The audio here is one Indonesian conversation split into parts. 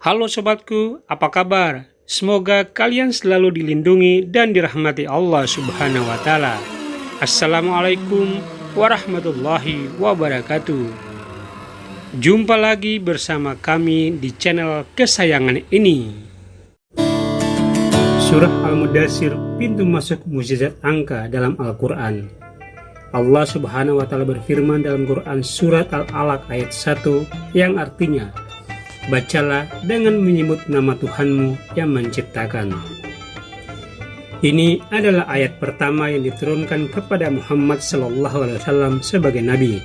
Halo sobatku, apa kabar? Semoga kalian selalu dilindungi dan dirahmati Allah Subhanahu wa Ta'ala. Assalamualaikum warahmatullahi wabarakatuh. Jumpa lagi bersama kami di channel kesayangan ini. Surah Al-Mudaththir, pintu masuk mukjizat angka dalam Al-Quran. Allah Subhanahu wa Ta'ala berfirman dalam Quran surat Al-Alaq ayat 1 yang artinya, bacalah dengan menyebut nama Tuhanmu yang menciptakan. Ini adalah ayat pertama yang diturunkan kepada Muhammad SAW sebagai Nabi.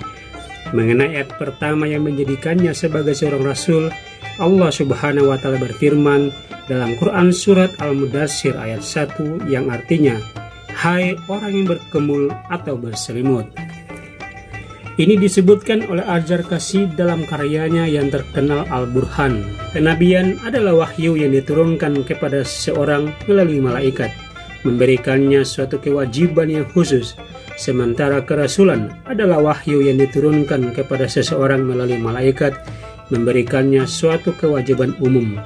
Mengenai ayat pertama yang menjadikannya sebagai seorang Rasul, Allah Subhanahu wa Ta'ala berfirman dalam Quran surat Al-Mudaththir ayat 1 yang artinya, hai orang yang berkemul atau berselimut. Ini disebutkan oleh Al-Zarkashi dalam karyanya yang terkenal Al-Burhan. Kenabian adalah wahyu yang diturunkan kepada seseorang melalui malaikat, memberikannya suatu kewajiban yang khusus. Sementara kerasulan adalah wahyu yang diturunkan kepada seseorang melalui malaikat, memberikannya suatu kewajiban umum.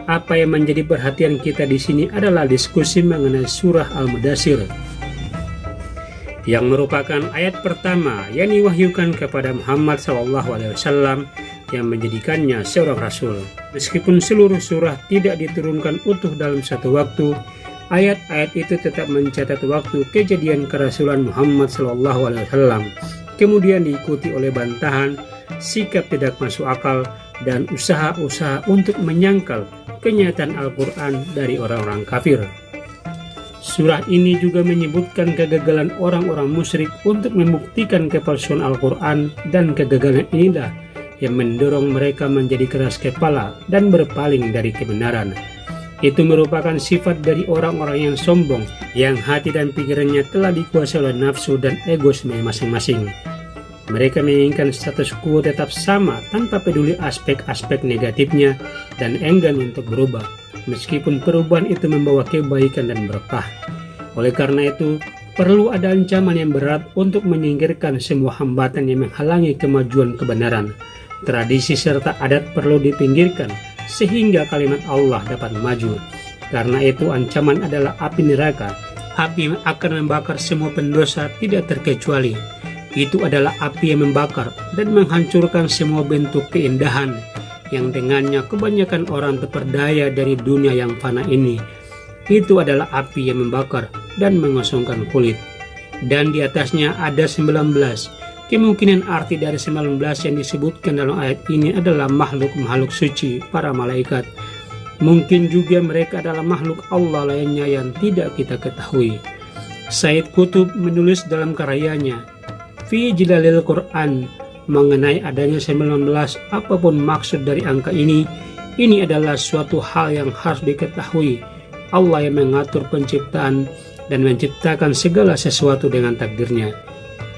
Apa yang menjadi perhatian kita di sini adalah diskusi mengenai surah Al-Mudaththir, yang merupakan ayat pertama yang diwahyukan kepada Muhammad SAW yang menjadikannya seorang Rasul. Meskipun seluruh surah tidak diturunkan utuh dalam satu waktu, ayat-ayat itu tetap mencatat waktu kejadian kerasulan Muhammad SAW, kemudian diikuti oleh bantahan, sikap tidak masuk akal, dan usaha-usaha untuk menyangkal kenyataan Al-Quran dari orang-orang kafir. Surah ini juga menyebutkan kegagalan orang-orang musyrik untuk membuktikan kepalsuan Al-Quran, dan kegagalan inilah yang mendorong mereka menjadi keras kepala dan berpaling dari kebenaran. Itu merupakan sifat dari orang-orang yang sombong, yang hati dan pikirannya telah dikuasai oleh nafsu dan egoisme masing-masing. Mereka menginginkan status quo tetap sama tanpa peduli aspek-aspek negatifnya dan enggan untuk berubah, meskipun perubahan itu membawa kebaikan dan berkah. Oleh karena itu, perlu ada ancaman yang berat untuk menyingkirkan semua hambatan yang menghalangi kemajuan kebenaran. Tradisi serta adat perlu dipinggirkan sehingga kalimat Allah dapat maju. Karena itu ancaman adalah api neraka, api yang akan membakar semua pendosa tidak terkecuali. Itu adalah api yang membakar dan menghancurkan semua bentuk keindahan yang dengannya kebanyakan orang terperdaya dari dunia yang fana ini. Itu adalah api yang membakar dan mengosongkan kulit. Dan di atasnya ada 19. Kemungkinan arti dari 19 yang disebutkan dalam ayat ini adalah makhluk-makhluk suci, para malaikat. Mungkin juga mereka adalah makhluk Allah lainnya yang tidak kita ketahui. Said Qutb menulis dalam karyanya Fi Jilalil Quran mengenai adanya 19, apapun maksud dari angka ini adalah suatu hal yang harus diketahui. Allah yang mengatur penciptaan dan menciptakan segala sesuatu dengan takdirnya.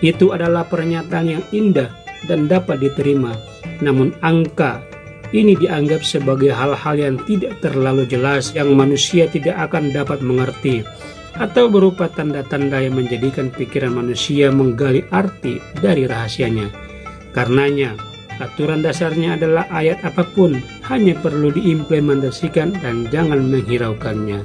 Itu adalah pernyataan yang indah dan dapat diterima. Namun angka ini dianggap sebagai hal-hal yang tidak terlalu jelas, yang manusia tidak akan dapat mengerti, atau berupa tanda-tanda yang menjadikan pikiran manusia menggali arti dari rahasianya. Karenanya, aturan dasarnya adalah ayat apapun hanya perlu diimplementasikan dan jangan menghiraukannya.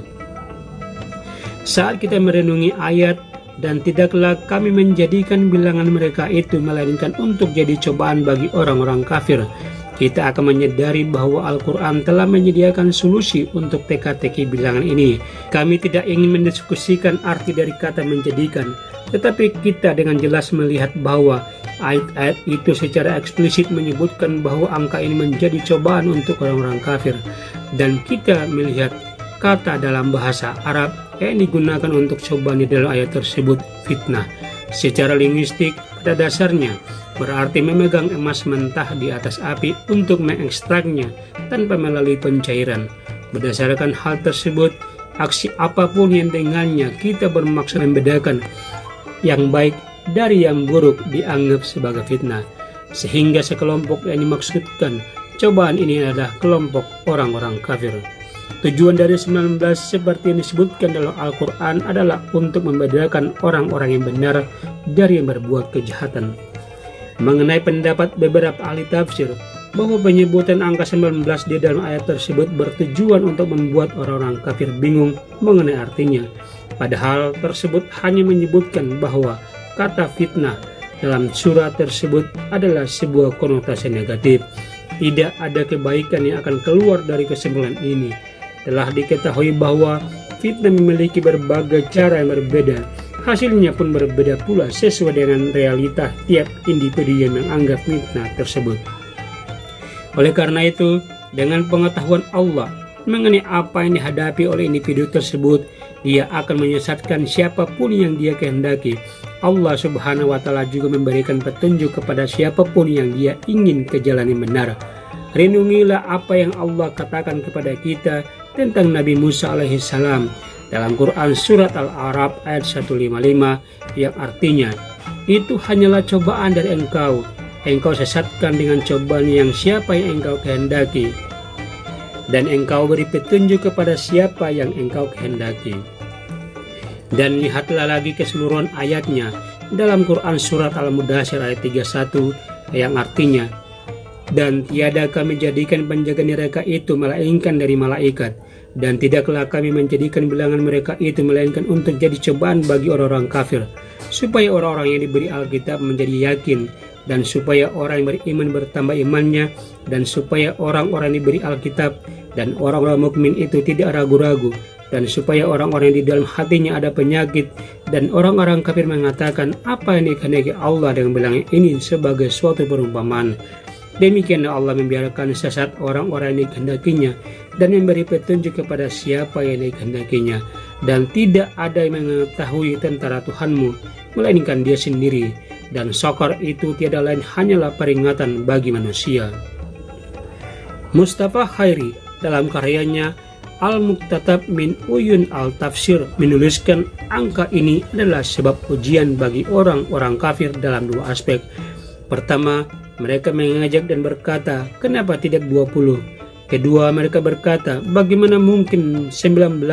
Saat kita merenungi ayat, dan tidaklah kami menjadikan bilangan mereka itu melainkan untuk jadi cobaan bagi orang-orang kafir, kita akan menyadari bahwa Al-Quran telah menyediakan solusi untuk teka-teki bilangan ini. Kami tidak ingin mendiskusikan arti dari kata menjadikan, tetapi kita dengan jelas melihat bahwa ayat-ayat itu secara eksplisit menyebutkan bahwa angka ini menjadi cobaan untuk orang-orang kafir. Dan kita melihat kata dalam bahasa Arab yang digunakan untuk cobaan di dalam ayat tersebut, fitnah. Secara linguistik, pada dasarnya berarti memegang emas mentah di atas api untuk mengekstraknya tanpa melalui pencairan. Berdasarkan hal tersebut, aksi apapun yang dengannya kita bermaksud membedakan yang baik dari yang buruk dianggap sebagai fitnah. Sehingga sekelompok yang dimaksudkan cobaan ini adalah kelompok orang-orang kafir. Tujuan dari 19 seperti yang disebutkan dalam Al-Quran adalah untuk membedakan orang-orang yang benar dari yang berbuat kejahatan. Mengenai pendapat beberapa ahli tafsir, bahwa penyebutan angka 19 di dalam ayat tersebut bertujuan untuk membuat orang-orang kafir bingung mengenai artinya. Padahal tersebut hanya menyebutkan bahwa kata fitnah dalam surat tersebut adalah sebuah konotasi negatif. Tidak ada kebaikan yang akan keluar dari kesimpulan ini. Telah diketahui bahwa fitnah memiliki berbagai cara yang berbeda. Hasilnya pun berbeda pula sesuai dengan realitas tiap individu yang menganggap fitnah tersebut. Oleh karena itu, dengan pengetahuan Allah mengenai apa yang dihadapi oleh individu tersebut, dia akan menyesatkan siapapun yang dia kehendaki. Allah Subhanahu wa Ta'ala juga memberikan petunjuk kepada siapapun yang dia ingin ke jalan yang benar. Renungilah apa yang Allah katakan kepada kita tentang Nabi Musa alaihissalam dalam Quran surat Al-A'raf ayat 155 yang artinya, itu hanyalah cobaan dari engkau sesatkan dengan cobaan yang siapa yang engkau kehendaki, dan engkau beri petunjuk kepada siapa yang engkau kehendaki. Dan lihatlah lagi keseluruhan ayatnya dalam Quran surat Al-Mudaththir ayat 31 yang artinya, dan tiada kami jadikan penjaga neraka itu melainkan dari malaikat, dan tidaklah kami menjadikan bilangan mereka itu melainkan untuk jadi cobaan bagi orang-orang kafir, supaya orang-orang yang diberi Alkitab menjadi yakin, dan supaya orang yang beriman bertambah imannya, dan supaya orang-orang yang diberi Alkitab dan orang-orang mukmin itu tidak ragu-ragu, dan supaya orang-orang yang di dalam hatinya ada penyakit, dan orang-orang kafir mengatakan apa yang dikehendaki Allah dengan bilangan ini sebagai suatu perumpamaan. Demikianlah Allah membiarkan sesat orang-orang yang dikehendakinya dan memberi petunjuk kepada siapa yang dikehendakinya, dan tidak ada yang mengetahui tentara Tuhanmu melainkan Dia sendiri, dan sokor itu tiada lain hanyalah peringatan bagi manusia. Mustafa Khairi dalam karyanya Al-Muqtatab min Uyun Al-Tafsir menuliskan angka ini adalah sebab ujian bagi orang-orang kafir dalam dua aspek. Pertama, mereka mengajak dan berkata, kenapa tidak 20? Kedua, mereka berkata, bagaimana mungkin 19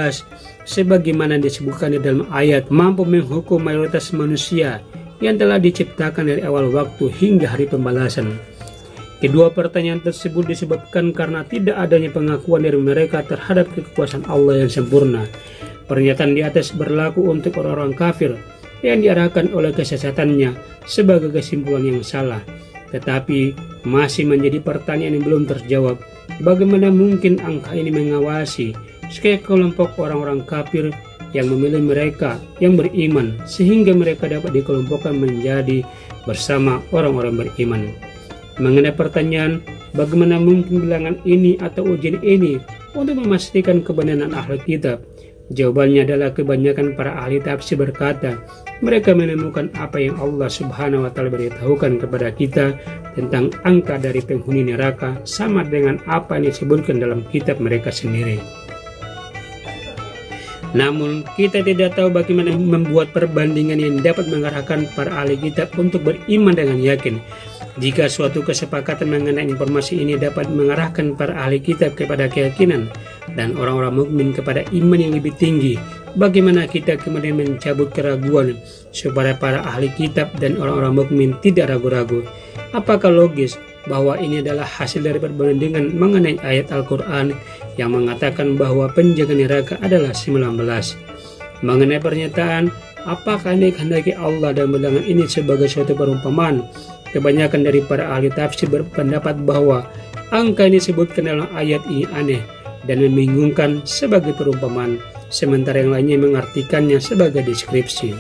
sebagaimana disebutkan di dalam ayat mampu menghukum mayoritas manusia yang telah diciptakan dari awal waktu hingga hari pembalasan. Kedua pertanyaan tersebut disebabkan karena tidak adanya pengakuan dari mereka terhadap kekuasaan Allah yang sempurna. Pernyataan di atas berlaku untuk orang-orang kafir yang diarahkan oleh kesesatannya sebagai kesimpulan yang salah. Tetapi masih menjadi pertanyaan yang belum terjawab, bagaimana mungkin angka ini mengawasi sekelompok orang-orang kafir yang memilih mereka yang beriman sehingga mereka dapat dikelompokkan menjadi bersama orang-orang beriman. Mengenai pertanyaan bagaimana mungkin bilangan ini atau ujian ini untuk memastikan kebenaran ahli kitab, jawabannya adalah kebanyakan para ahli tafsir berkata, mereka menemukan apa yang Allah Subhanahu wa Ta'ala beritahukan kepada kita tentang angka dari penghuni neraka sama dengan apa yang disebutkan dalam kitab mereka sendiri. Namun kita tidak tahu bagaimana membuat perbandingan yang dapat mengarahkan para ahli kitab untuk beriman dengan yakin. Jika suatu kesepakatan mengenai informasi ini dapat mengarahkan para ahli kitab kepada keyakinan dan orang-orang mukmin kepada iman yang lebih tinggi, bagaimana kita kemudian mencabut keraguan supaya para ahli kitab dan orang-orang mukmin tidak ragu-ragu? Apakah logis bahwa ini adalah hasil dari perbandingan mengenai ayat Al-Quran yang mengatakan bahwa penjaga neraka adalah 19? Mengenai pernyataan apakah ini dikehendaki Allah dan bilangan ini sebagai suatu perumpamaan, kebanyakan dari para ahli tafsir berpendapat bahwa angka ini disebutkan dalam ayat ini aneh dan membingungkan sebagai perumpamaan, sementara yang lainnya mengartikannya sebagai deskripsi.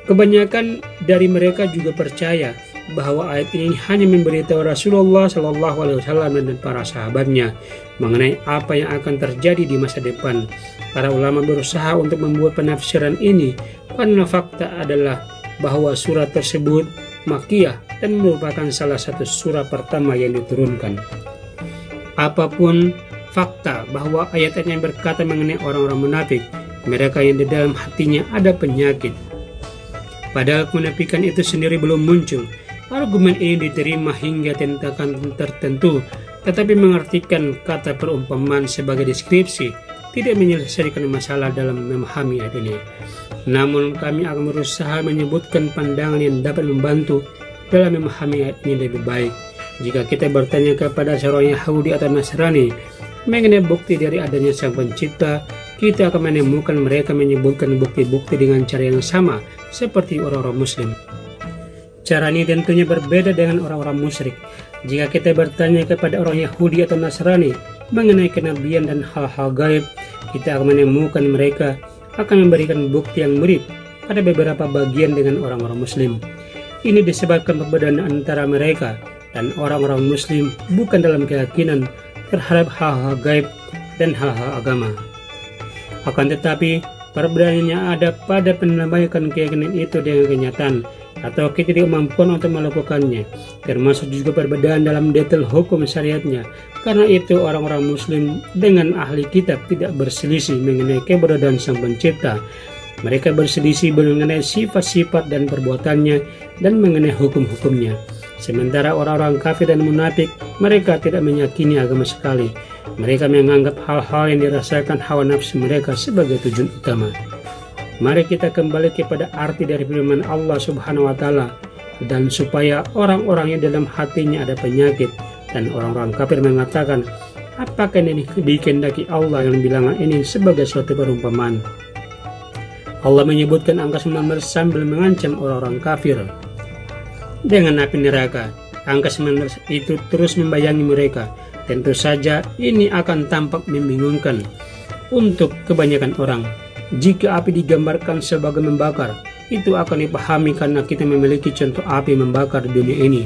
Kebanyakan dari mereka juga percaya bahwa ayat ini hanya memberitahu Rasulullah SAW dan para sahabatnya mengenai apa yang akan terjadi di masa depan. Para ulama berusaha untuk membuat penafsiran ini karena fakta adalah bahwa surat tersebut Makkiyah dan merupakan salah satu surah pertama yang diturunkan. Apapun fakta bahwa ayat yang berkata mengenai orang-orang munafik, mereka yang di dalam hatinya ada penyakit, padahal kemunafikan itu sendiri belum muncul. Argumen ini diterima hingga tindakan tertentu, tetapi mengartikan kata perumpamaan sebagai deskripsi tidak menyelesaikan masalah dalam memahami ayat ini. Namun kami akan berusaha menyebutkan pandangan yang dapat membantu dalam memahami ayat ini lebih baik. Jika kita bertanya kepada seorang Yahudi atau Nasrani mengenai bukti dari adanya Sang Pencipta, kita akan menemukan mereka menyebutkan bukti-bukti dengan cara yang sama seperti orang-orang Muslim. Cara ini tentunya berbeda dengan orang-orang musyrik. Jika kita bertanya kepada orang Yahudi atau Nasrani mengenai kenabian dan hal-hal gaib, kita akan menemukan mereka akan memberikan bukti yang mirip pada beberapa bagian dengan orang-orang Muslim. Ini disebabkan perbedaan antara mereka dan orang-orang Muslim bukan dalam keyakinan terhadap hal-hal gaib dan hal-hal agama. Akan tetapi, perbedaannya ada pada penambahkan keyakinan itu dengan kenyataan atau ketidakmampuan untuk melakukannya, termasuk juga perbedaan dalam detail hukum syariatnya. Karena itu orang-orang Muslim dengan ahli kitab tidak berselisih mengenai keberadaan Sang Pencipta. Mereka berselisih mengenai sifat-sifat dan perbuatannya dan mengenai hukum-hukumnya. Sementara orang-orang kafir dan munafik, mereka tidak meyakini agama sekali. Mereka menganggap hal-hal yang dirasakan hawa nafsu mereka sebagai tujuan utama. Mari kita kembali kepada arti dari firman Allah Subhanahu wa Ta'ala, dan supaya orang-orang yang dalam hatinya ada penyakit, dan orang-orang kafir mengatakan, apakah ini dikehendaki Allah yang bilangan ini sebagai suatu perumpamaan. Allah menyebutkan angka 19 sambil mengancam orang-orang kafir dengan api neraka. Angka 19 itu terus membayangi mereka. Tentu saja ini akan tampak membingungkan untuk kebanyakan orang. Jika api digambarkan sebagai membakar, itu akan dipahami karena kita memiliki contoh api membakar di dunia ini,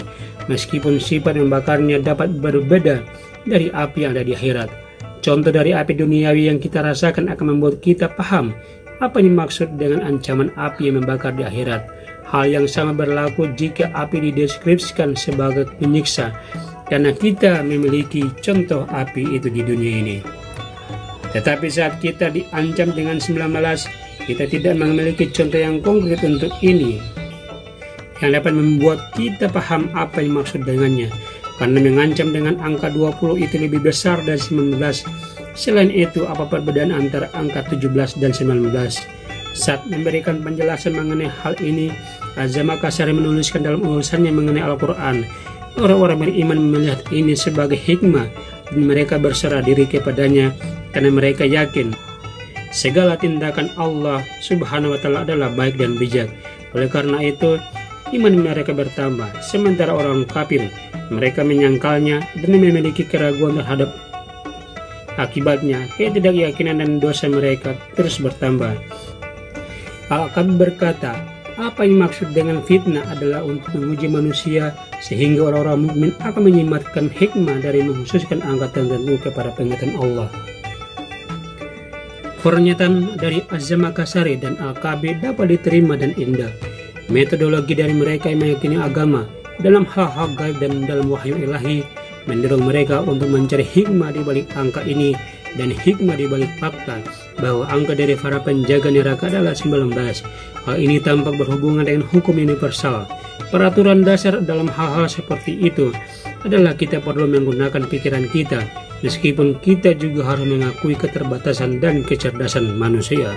meskipun sifat membakarnya dapat berbeda dari api yang ada di akhirat. Contoh dari api duniawi yang kita rasakan akan membuat kita paham apa yang dimaksud dengan ancaman api yang membakar di akhirat. Hal yang sama berlaku jika api dideskripsikan sebagai penyiksa, karena kita memiliki contoh api itu di dunia ini. Tetapi saat kita diancam dengan 19, kita tidak memiliki contoh yang konkret untuk ini yang dapat membuat kita paham apa yang maksud dengannya. Karena mengancam dengan angka 20 itu lebih besar dari 19. Selain itu, apa perbedaan antara angka 17 dan 19? Saat memberikan penjelasan mengenai hal ini, Az-Zamakhsyari menuliskan dalam ulasannya mengenai Al-Quran, orang-orang beriman melihat ini sebagai hikmah dan mereka berserah diri kepadanya karena mereka yakin segala tindakan Allah Subhanahu wa Ta'ala adalah baik dan bijak. Oleh karena itu, iman mereka bertambah, sementara orang kafir mereka menyangkalnya dan memiliki keraguan terhadap akibatnya. Ketidakyakinan dan dosa mereka terus bertambah. Al-Kabir berkata, apa yang maksud dengan fitnah adalah untuk menguji manusia sehingga orang-orang mukmin akan menyimatkan hikmah dari mengkhususkan angka tertentu kepada penglihatan Allah. Pernyataan dari Az-Zamakhsyari dan Al-Kabir dapat diterima dan indah. Metodologi dari mereka yang meyakini agama dalam hal-hal gaib dan dalam wahyu ilahi mendorong mereka untuk mencari hikmah di balik angka ini dan hikmah di balik fakta bahwa angka dari para penjaga neraka adalah 19. Hal ini tampak berhubungan dengan hukum universal. Peraturan dasar dalam hal-hal seperti itu adalah kita perlu menggunakan pikiran kita, meskipun kita juga harus mengakui keterbatasan dan kecerdasan manusia.